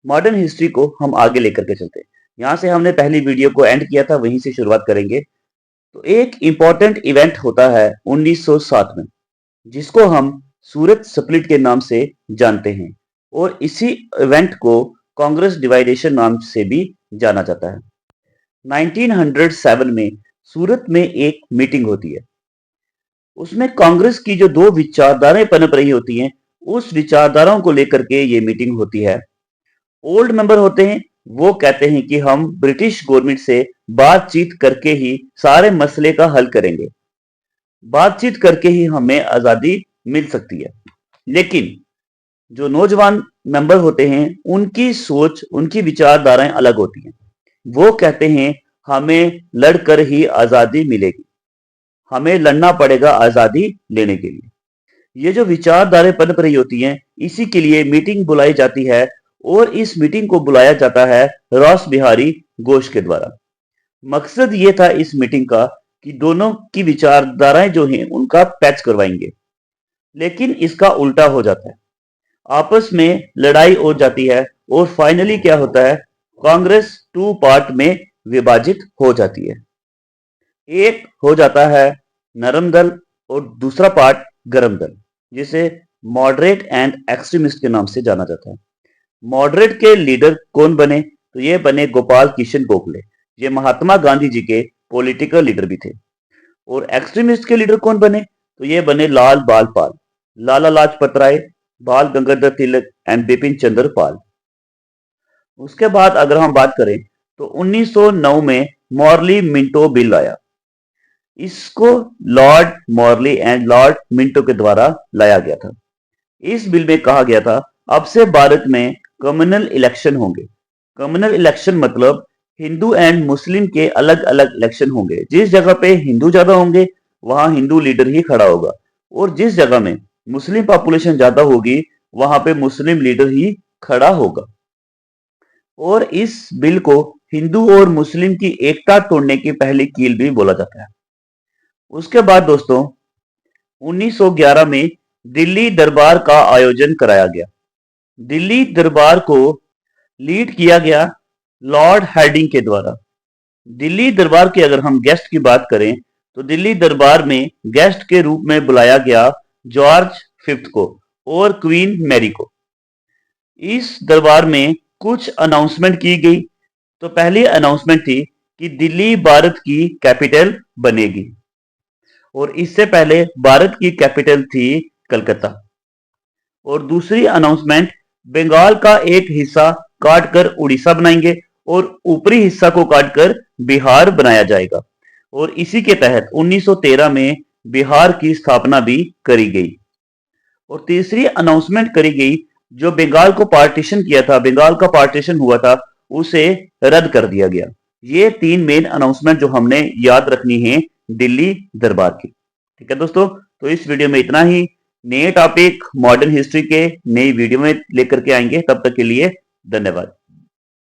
Modern history को हम आगे लेकर के चलते हैं। यहाँ से हमने पहली वीडियो को एंड किया था, वहीं से शुरुआत करेंगे। तो एक इंपॉर्टेंट इवेंट होता है 1907 में, जिसको हम सूरत स्प्लिट के नाम से जानते हैं, और इसी इवेंट को कांग्रेस डिवाइडेशन नाम से भी जाना जाता है। 1907 में सूरत में एक मीटिंग होती है। उसमें कांग्रेस की जो दो विचारधाराएं पनप रही होती हैं, उस विचारधाराओं को लेकर के ये मीटिंग होती है। ओल्ड मेंबर होते हैं, वो कहते हैं कि हम ब्रिटिश गवर्नमेंट से बातचीत करके ही सारे मसले का हल करेंगे, बातचीत करके ही हमें आजादी मिल सकती है। लेकिन जो नौजवान मेंबर होते हैं, उनकी सोच, उनकी विचारधाराएं अलग होती हैं। वो कहते हैं हमें लड़कर ही आजादी मिलेगी, हमें लड़ना पड़ेगा आजादी लेने के लिए। ये जो विचारधाराएं पनप रही होती हैं, इसी के लिए मीटिंग बुलाई जाती है, और इस मीटिंग को बुलाया जाता है रास बिहारी घोष के द्वारा। मकसद ये था इस मीटिंग का कि दोनों की विचारधाराएं जो हैं उनका पैच करवाएंगे। लेकिन इसका उल्टा हो जाता है, आपस में लड़ाई हो जाती है, और फाइनली क्या होता है, कांग्रेस टू पार्ट में विभाजित हो जाती है। एक हो जाता है नरम दल, और दूसरा पार्ट गरम दल, जिसे मॉडरेट एंड एक्सट्रीमिस्ट के नाम से जाना जाता है। मॉडरेट के लीडर कौन बने, तो ये बने गोपाल किशन गोखले। ये महात्मा गांधी जी के पॉलिटिकल लीडर भी थे। और एक्सट्रीमिस्ट के लीडर कौन बने, तो ये बने लाल बाल पाल, लाला लाजपत राय, बाल गंगाधर तिलक एंड बिपिन चंद्र पाल। उसके बाद अगर हम बात करें तो 1909 में मॉर्ली मिंटो बिल आया। इसको Lord Morley and Lord Minto के द्वारा लाया गया था। इस बिल में कहा गया था अब से भारत में कम्युनल इलेक्शन होंगे। कम्युनल इलेक्शन मतलब हिंदू एंड मुस्लिम के अलग अलग इलेक्शन होंगे। जिस जगह पे हिंदू ज्यादा होंगे वहां हिंदू लीडर ही खड़ा होगा, और जिस जगह में मुस्लिम पॉपुलेशन ज्यादा होगी वहां पे मुस्लिम लीडर ही खड़ा होगा। और इस बिल को हिंदू और मुस्लिम की एकता तोड़ने की पहली कील भी बोला जाता है। उसके बाद दोस्तों 1911 में दिल्ली दरबार का आयोजन कराया गया। दिल्ली दरबार को लीड किया गया लॉर्ड हार्डिंग के द्वारा। दिल्ली दरबार के अगर हम गेस्ट की बात करें तो दिल्ली दरबार में गेस्ट के रूप में बुलाया गया जॉर्ज फिफ्थ को और क्वीन मैरी को। इस दरबार में कुछ अनाउंसमेंट की गई। तो पहली अनाउंसमेंट थी कि दिल्ली भारत की कैपिटल बनेगी, और इससे पहले भारत की कैपिटल थी कलकत्ता। और दूसरी अनाउंसमेंट, बंगाल का एक हिस्सा काटकर उड़ीसा बनाएंगे और ऊपरी हिस्सा को काटकर बिहार बनाया जाएगा। और इसी के तहत 1913 में बिहार की स्थापना भी करी गई। और तीसरी अनाउंसमेंट करी गई, जो बंगाल को पार्टीशन किया था, बंगाल का पार्टीशन हुआ था, उसे रद्द कर दिया गया। ये तीन मेन अनाउंसमेंट जो हमने याद रखनी है दिल्ली दरबार की। ठीक है दोस्तों, तो इस वीडियो में इतना ही। नए टॉपिक मॉडर्न हिस्ट्री के नई वीडियो में लेकर के आएंगे, तब तक के लिए धन्यवाद।